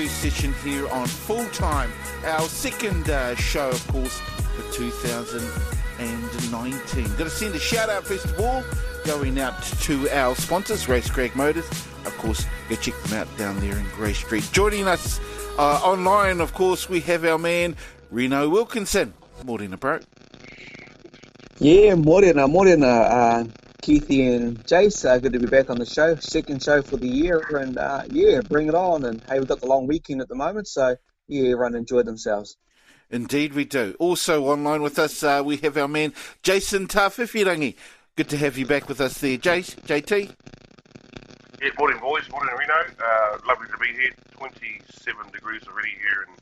first session here on Full Time, our second show, of course, for 2019. Got to send a shout out first of all, going out to our sponsors, Race Greg Motors. Of course, go check them out down there in Grey Street. Joining us online, of course, we have our man Rino Wilkinson. Morena, bro. Yeah, morena, Keithy and Jace, good to be back on the show. Second show for the year, and bring it on. And hey, we've got the long weekend at the moment, so yeah, everyone enjoy themselves. Indeed we do. Also online with us, we have our man Jason Tawhiwhirangi. Good to have you back with us there, JT. Yeah, morning boys, morning Reno. Lovely to be here. 27 degrees already here in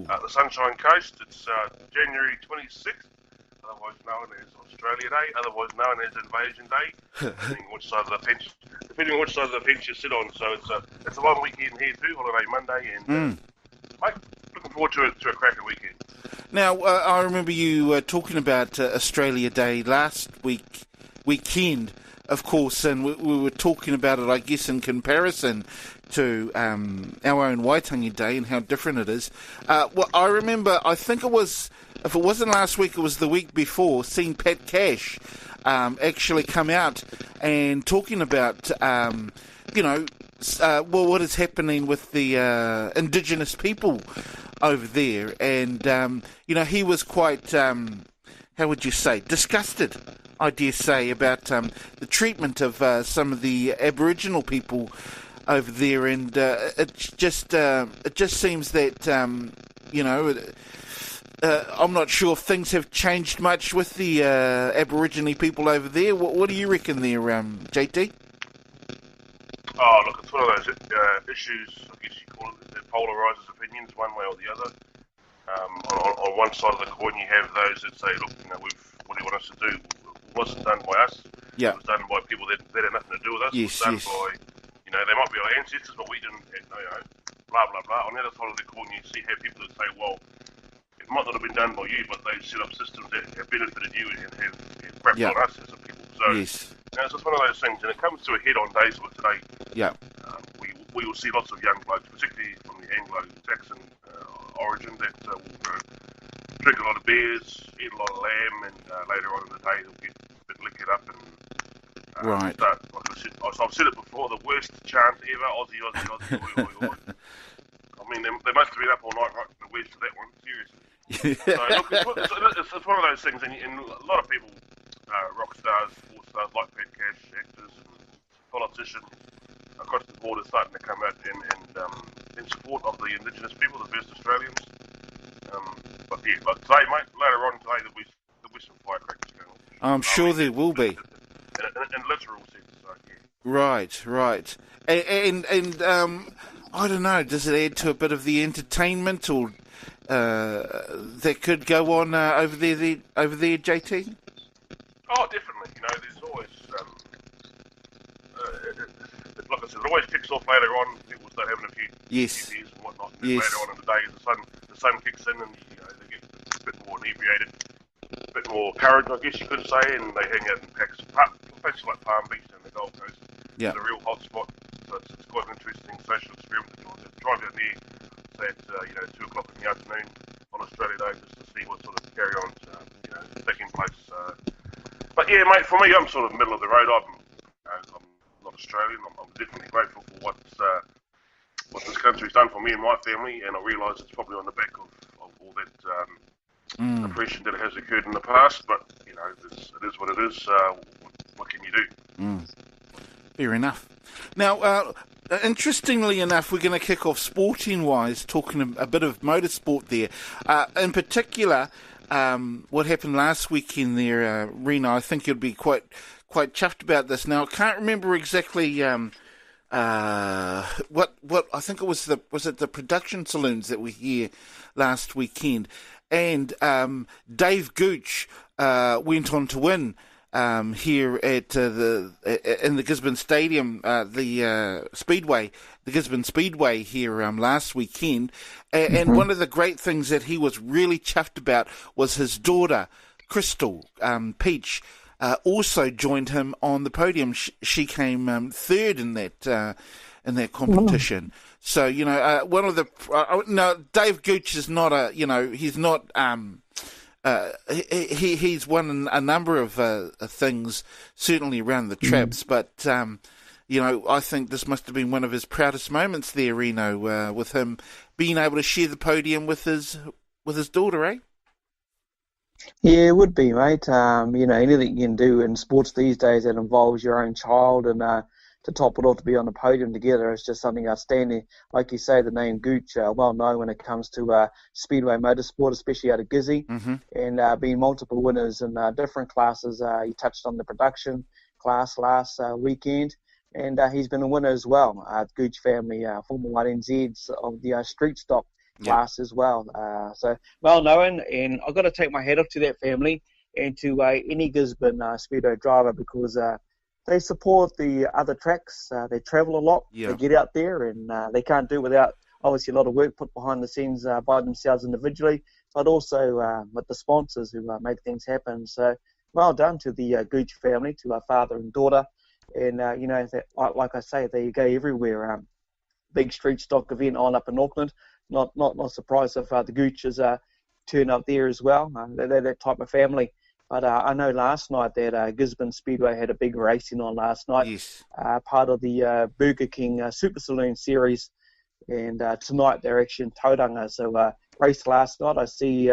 the Sunshine Coast. It's January 26th. Otherwise known as Australia Day, otherwise known as Invasion Day, depending on which side of the fence you sit on. So it's a long weekend here too, holiday Monday, and mate, looking forward to a cracking weekend. Now, I remember you talking about Australia Day last weekend, of course, and we were talking about it, I guess, in comparison to our own Waitangi Day and how different it is. Well, I remember, I think it was, if it wasn't last week, it was the week before, seeing Pat Cash actually come out and talking about, what is happening with the Indigenous people over there. And, he was quite, how would you say, disgusted, I dare say, about the treatment of some of the Aboriginal people over there. And it just seems that, I'm not sure if things have changed much with the Aborigine people over there. What do you reckon there, JT? Oh, look, it's one of those issues, I guess you call it, that polarises opinions one way or the other. On one side of the coin, you have those that say, look, what do you want us to do? It wasn't done by us. Yeah. It was done by people that had nothing to do with us. Yes, it was done by, they might be our ancestors, but we didn't, blah, blah, blah. On the other side of the coin, you have people that say, well, it might not have been done by you, but they've set up systems that have benefited you and have crapped on us as a people. So, yes. It's just one of those things, and it comes to a head on days like today. Yeah. We will see lots of young blokes, particularly from the Anglo-Saxon origin, that will drink a lot of beers, eat a lot of lamb, and later on in the day they'll get a bit liquored up and start, like I said, I've said it before, the worst chant ever, Aussie, oi, oi, oi. I mean, they must have been up all night writing the words for that one, seriously. So, look, it's one of those things, and a lot of people, rock stars, sports stars like Pat Cash, actors, and politicians across the board are starting to come out in support of the Indigenous people, the first Australians. But today, mate, later on today, there'll be some firecrackers going on. I'm sure there will be. In literal sense, so yeah. Right. And I don't know, does it add to a bit of the entertainment or that could go on over there, JT? Oh, definitely. There's always, like I said, it always kicks off later on. People start having a few beers and whatnot. And later on in the day, the sun kicks in, and they get a bit more inebriated, a bit more courage, I guess you could say, and they hang out in packs. Places like Palm Beach and the Gold Coast. Yeah. It's a real hot spot. So it's quite an interesting social experiment to drive down there, say at 2 o'clock in the afternoon on Australia Day, just to see what sort of carry-ons taking place. But yeah, mate, for me, I'm sort of middle of the road. I'm not Australian. I'm definitely grateful for what this country's done for me and my family, and I realise it's probably on the back of all that oppression that has occurred in the past. But it is what it is. What can you do? Fair enough. Now, interestingly enough, we're going to kick off sporting-wise, talking a bit of motorsport there. In particular, what happened last weekend there, Reno, I think you'll be quite chuffed about this. Now, I can't remember exactly what I think it was the production saloons that were here last weekend, and Dave Gooch went on to win here at in the Gisborne Stadium, the Speedway, the Gisborne Speedway here last weekend. And one of the great things that he was really chuffed about was his daughter, Crystal Peach, also joined him on the podium. She came third in that in that competition. So, one of the no, Dave Gooch is not he's not he's won a number of things, certainly around the traps, but I think this must have been one of his proudest moments there, Reno, with him being able to share the podium with his daughter, eh? Yeah, it would be, mate. Anything you can do in sports these days that involves your own child, and to top it off, to be on the podium together is just something outstanding. Like you say, the name Gooch, well known when it comes to Speedway motorsport, especially out of Gizzy, and being multiple winners in different classes. You touched on the production class last weekend, and he's been a winner as well. The Gooch family, Formula 1 NZs of the street stock class as well. So well known, and I've got to take my hat off to that family and to any Gisborne Speedo driver, because they support the other tracks. They travel a lot. They get out there, and they can't do it without obviously a lot of work put behind the scenes by themselves individually, but also with the sponsors who make things happen. So well done to the Gooch family, to our father and daughter. And like I say, they go everywhere. Big street stock event on up in Auckland. Not surprised if the Gooches turn up there as well. They're that type of family. But I know last night that Gisborne Speedway had a big racing on last night. Yes. Part of the Burger King Super Saloon series. And tonight they're actually in Tauranga. So race last night, I see,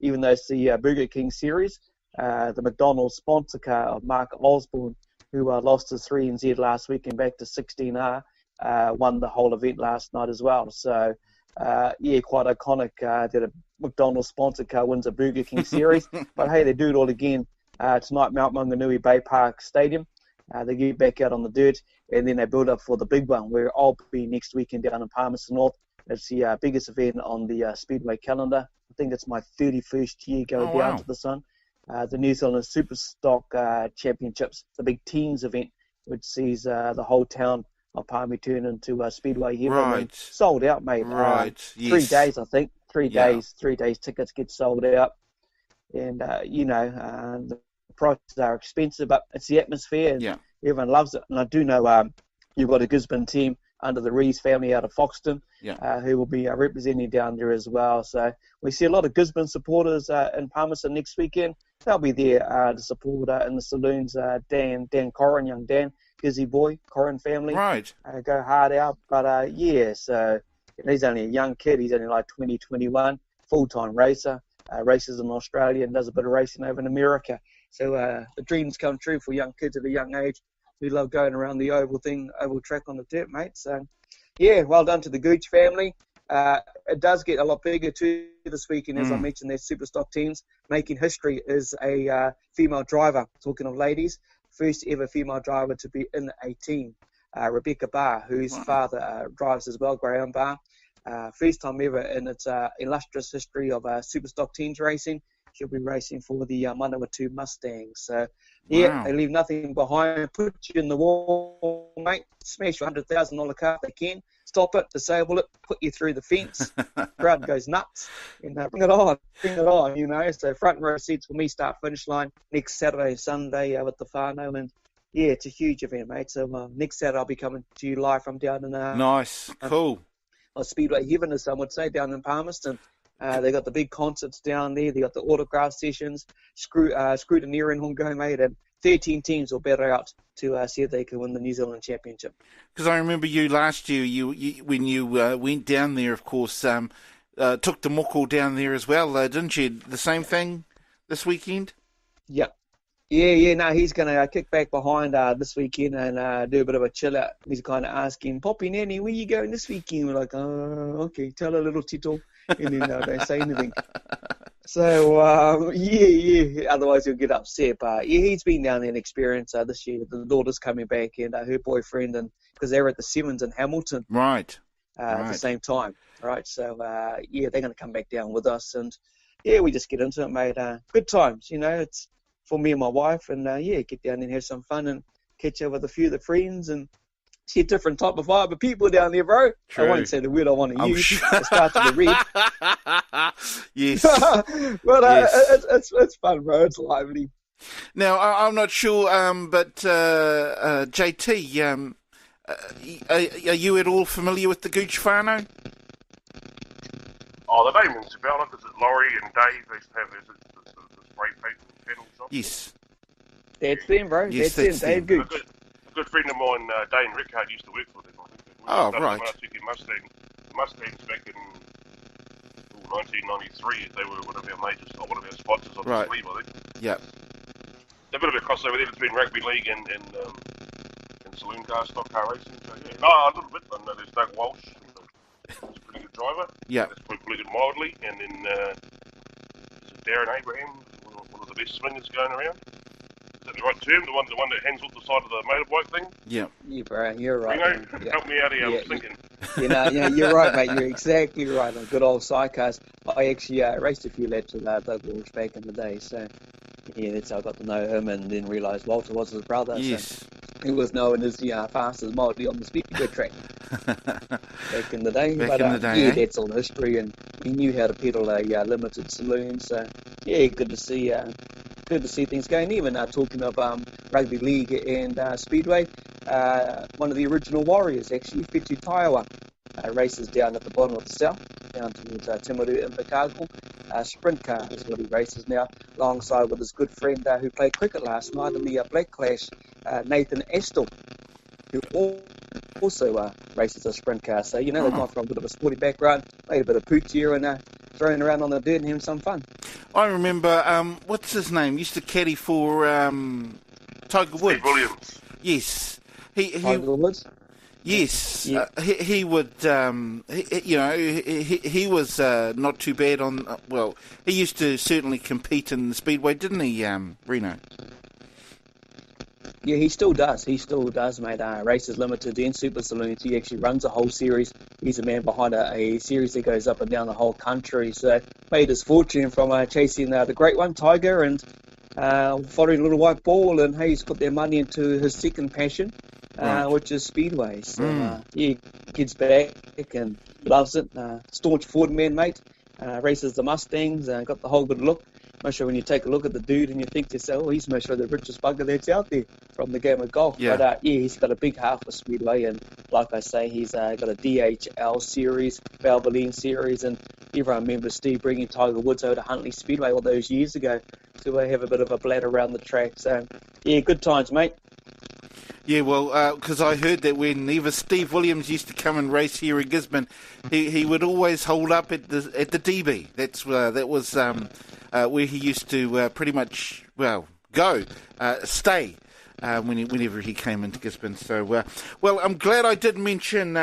even though it's the Burger King series, the McDonald's sponsor car of Mark Osborne, who lost his 3NZ last week and back to 16R, won the whole event last night as well. So, quite iconic that a McDonald's sponsored car wins a Burger King series. But hey, they do it all again tonight, Mount Maunganui Bay Park Stadium. They get back out on the dirt, and then they build up for the big one, where I'll be next weekend down in Palmerston North. It's the biggest event on the Speedway calendar. I think it's my 31st year going down to the Sun. The New Zealand Superstock Championships, the big teens event, which sees the whole town of Palmy turn into Speedway heaven. Right. Sold out, mate. Right. 3 days, I think. 3 days. 3 days tickets get sold out. And, the prices are expensive, but it's the atmosphere, and everyone loves it. And I do know you've got a Gisborne team under the Rees family out of Foxton, who will be representing down there as well. So we see a lot of Gisborne supporters in Palmerston next weekend. They'll be there to support in the saloons. Dan Corrin, young Dan, Gizzy boy, Corrin family. Right. Go hard out. But so he's only a young kid. He's only like 20, 21, full-time racer. Races in Australia and does a bit of racing over in America. So the dreams come true for young kids at a young age who love going around the oval track on the dirt, mate. So, well done to the Gooch family. It does get a lot bigger too this weekend, as I mentioned. There's Superstock teams making history is a female driver. Talking of ladies, first ever female driver to be in a team, Rebecca Barr, whose father drives as well, Graham Barr. First time ever in its illustrious history of Superstock teams racing. She'll be racing for the Manawatu Mustangs. So, they leave nothing behind. Put you in the wall, mate. Smash your $100,000 car if they can. Stop it, disable it, put you through the fence. Crowd goes nuts. And bring it on, So front row seats for me, start finish line next Saturday, Sunday with the whānau. And it's a huge event, mate. So next Saturday I'll be coming to you live from down in nice, cool. Speedway heaven, as some would say, down in Palmerston. They got the big concerts down there. They got the autograph sessions, scrutineering going, mate, and 13 teams will battle out to see if they can win the New Zealand Championship. Because I remember you last year, you when you went down there, of course, took the moko down there as well, didn't you? The same thing this weekend? Yeah. No, he's going to kick back behind this weekend and do a bit of a chill out. He's kind of asking, Poppy Nanny, where you going this weekend? We're like, okay, tell a little tittle. And then don't say anything. So, otherwise he'll get upset. But he's been down there and experienced this year. The daughter's coming back and her boyfriend, and because they were at the Sevens in Hamilton. Right. At the same time. Right. So, they're going to come back down with us. And, we just get into it, mate. Good times, it's for me and my wife. And, get down there and have some fun and catch up with a few of the friends and see a different type of vibe of people down there, bro. True. I won't say the word I want to use. It starts with a red. Yes. But it's fun, bro. It's lively. Now, I'm not sure, but JT, Are you at all familiar with the Gooch whānau? Oh, the name rings a bell. Is it Laurie and Dave? They used to have the spray paint panel shop. Yes. That's them, bro. Yes, that's them, Dave Gooch. A good friend of mine, Dane Rickard, used to work for them. I think. Oh, right. Mustangs back in 1993. They were one of our sponsors on the sleeve, I think. Yeah. A bit of a crossover there between rugby league and saloon car, stock car racing. So, yeah. No, a little bit. I know there's Doug Walsh. He's a pretty good driver. Yeah. That's pretty good mildly. And then Darren Abraham, one of the best swingers going around. Is that the right term? The one that hangs off the side of the motorbike thing? Yeah. Yeah, bro, you're right. Rino, yeah. Help me out here. I was thinking. You're right, mate. You're exactly right. On good old sidecars. I actually raced a few laps with Doug Walsh back in the day. So, yeah, that's how I got to know him and then realised Walter was his brother. Yes. So he was known as the fastest mildly on the Speedway track back in the day. Yeah, that's all history, and he knew how to pedal a limited saloon. So, yeah, good to see things going. Even talking of rugby league and Speedway, one of the original warriors, actually, Whetu Taiwa, races down at the bottom of the south, down towards Timaru and Invercargill. Sprint car is what he races now, alongside with his good friend who played cricket last night in the Black Clash, Nathan Astle, who also races a sprint car. So, they've gone from a bit of a sporty background, made a bit of pooch here and throwing around on the dirt and having some fun. I remember, what's his name? Used to caddy for Tiger Woods. Steve Williams. Yes. Tiger Woods? Yes. Yeah. He would, he was not too bad on, he used to certainly compete in the Speedway, didn't he, Reno? Yeah, he still does. He still does, mate. Races limited and super saloons. He actually runs a whole series. He's a man behind a series that goes up and down the whole country. So made his fortune from chasing the great one, Tiger, and following a little white ball. And he's put their money into his second passion, which is Speedway. So kids back and loves it. Staunch Ford man, mate. Races the Mustangs. Got the whole good look. Most sure when you take a look at the dude and you think to yourself, he's most sure the richest bugger that's out there from the game of golf. Yeah. But he's got a big heart for Speedway, and like I say, he's got a DHL series, Valvoline series, and everyone remembers Steve bringing Tiger Woods over to Huntley Speedway all those years ago to have a bit of a bladder around the track. So, yeah, good times, mate. Yeah, well, because I heard that whenever Steve Williams used to come and race here in Gisborne, he would always hold up at the DB. That was where he used to pretty much stay whenever he came into Gisborne. So, well, I'm glad I did mention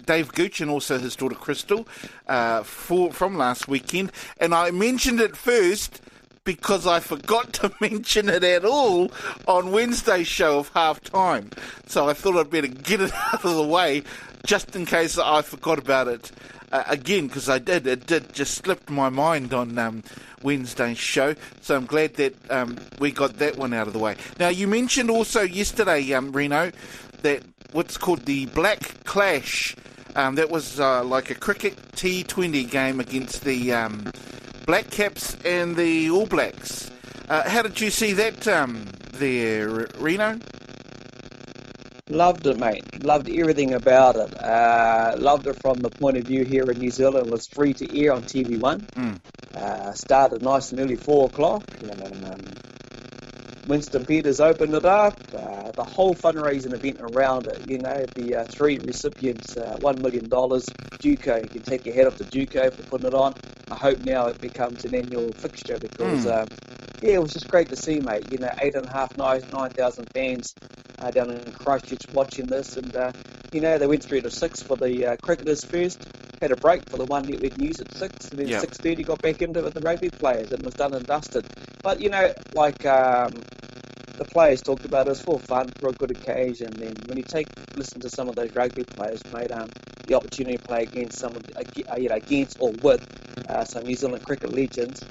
Dave Gooch and also his daughter Crystal from last weekend, and I mentioned it first because I forgot to mention it at all on Wednesday's show of Half Time. So I thought I'd better get it out of the way just in case I forgot about it again, because I did. It did just slipped my mind on Wednesday's show. So I'm glad that we got that one out of the way. Now, you mentioned also yesterday, Reno, that what's called the Black Clash. That was like a cricket T20 game against the Black Caps and the All Blacks. How did you see that there, Reno? Loved it, mate. Loved everything about it. Loved it from the point of view here in New Zealand. It was free to air on TV1. Started nice and early, 4 o'clock. Winston Peters opened it up. The whole fundraising event around it, the 3 recipients, $1 million, Duco. You can take your head off to Duco for putting it on. I hope now it becomes an annual fixture because, it was just great to see, mate. 8,500, 9,000 fans down in Christchurch watching this. And, they went 3 to 6 for the cricketers first. Had a break for the One Network News at 6, and then 6:30 got back into it with the rugby players, and it was done and dusted. But, the players talked about it was for fun, for a good occasion. And when you listen to some of those rugby players, mate, the opportunity to play against against or with some New Zealand cricket legends,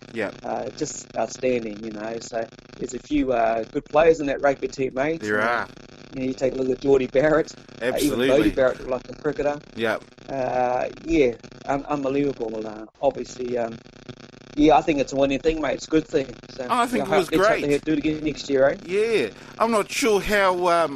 just outstanding, So there's a few good players in that rugby team, mate. There are. You take a look at Geordie Barrett. Absolutely. Even Bodie Barrett looked like a cricketer. Yeah. Unbelievable. Obviously, I think it's a winning thing, mate. It's a good thing. So, I think it was great. Let's do it again next year, eh? Yeah. I'm not sure how